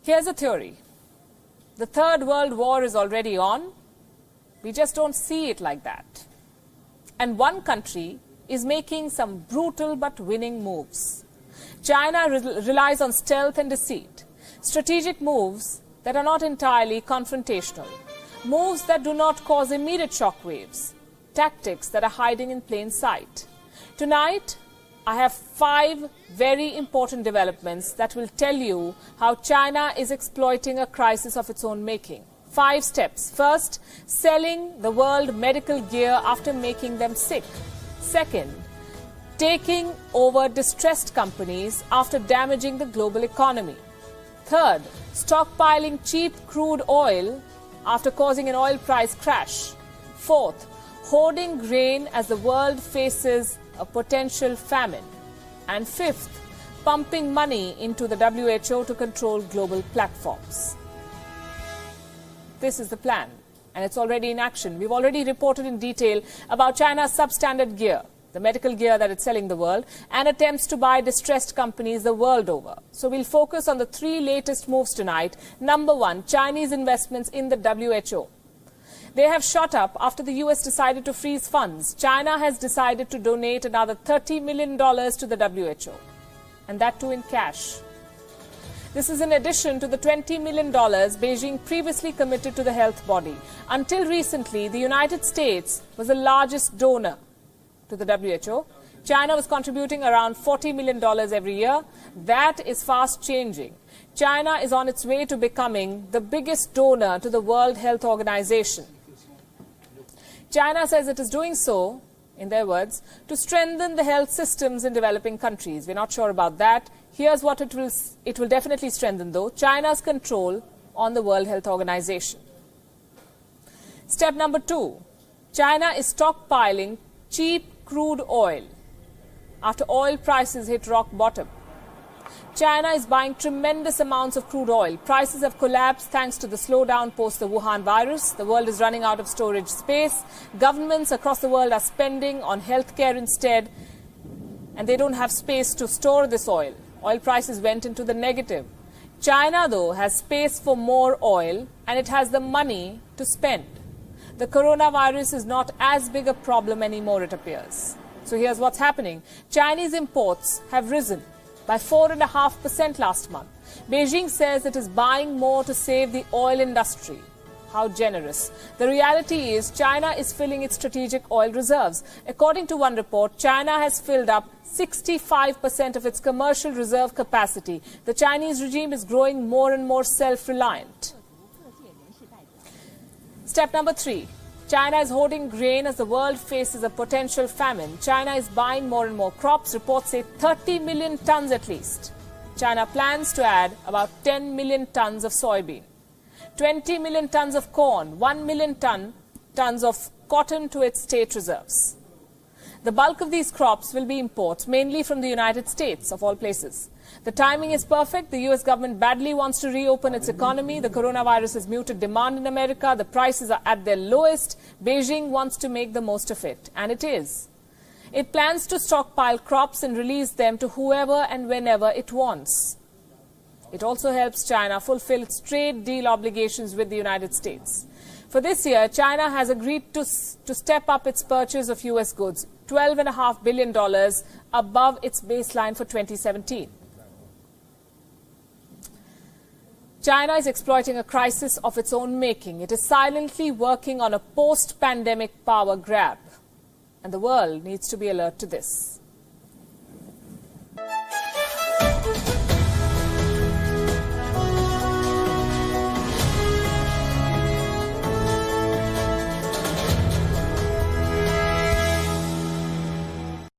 Here's a theory. The Third World War is already on. We just don't see it like that. And one country is making some brutal but winning moves. China relies on stealth and deceit, strategic moves that are not entirely confrontational, moves that do not cause immediate shockwaves, tactics that are hiding in plain sight. Tonight, I have 5 very important developments that will tell you how China is exploiting a crisis of its own making. 5 steps. First, selling the world medical gear after making them sick. Second, taking over distressed companies after damaging the global economy. Third, stockpiling cheap crude oil after causing an oil price crash. Fourth, hoarding grain as the world faces a potential famine. And fifth, pumping money into the WHO to control global platforms. This is the plan, and it's already in action. We've already reported in detail about China's substandard gear, the medical gear that it's selling the world, and attempts to buy distressed companies the world over. So we'll focus on the 3 latest moves tonight. Number 1, Chinese investments in the WHO. They have shot up after the US decided to freeze funds. China has decided to donate another $30 million to the WHO, and that too in cash. This is in addition to the $20 million Beijing previously committed to the health body. Until recently, the United States was the largest donor to the WHO. China was contributing around $40 million every year. That is fast changing. China is on its way to becoming the biggest donor to the World Health Organization. China says it is doing so, in their words, to strengthen the health systems in developing countries. We're not sure about that. Here's what it will definitely strengthen, though: China's control on the World Health Organization. Step number 2, China is stockpiling cheap crude oil after oil prices hit rock bottom. China is buying tremendous amounts of crude oil. Prices have collapsed thanks to the slowdown post the Wuhan virus. The world is running out of storage space. Governments across the world are spending on healthcare instead, and they don't have space to store this oil. Oil prices went into the negative. China, though, has space for more oil, and it has the money to spend. The coronavirus is not as big a problem anymore, it appears. So here's what's happening. Chinese imports have risen by 4.5% last month. Beijing says it is buying more to save the oil industry. How generous. The reality is China is filling its strategic oil reserves. According to one report, China has filled up 65% of its commercial reserve capacity. The Chinese regime is growing more and more self-reliant. Step number 3. China is hoarding grain as the world faces a potential famine. China is buying more and more crops. Reports say 30 million tons at least. China plans to add about 10 million tons of soybean, 20 million tons of corn, 1 million tons of cotton to its state reserves. The bulk of these crops will be imports, mainly from the United States, of all places. The timing is perfect. The US government badly wants to reopen its economy. The coronavirus has muted demand in America. The prices are at their lowest. Beijing wants to make the most of it, and it is. It plans to stockpile crops and release them to whoever and whenever it wants. It also helps China fulfill its trade deal obligations with the United States. For this year, China has agreed to step up its purchase of US goods, $12.5 billion above its baseline for 2017. China is exploiting a crisis of its own making. It is silently working on a post-pandemic power grab, and the world needs to be alert to this.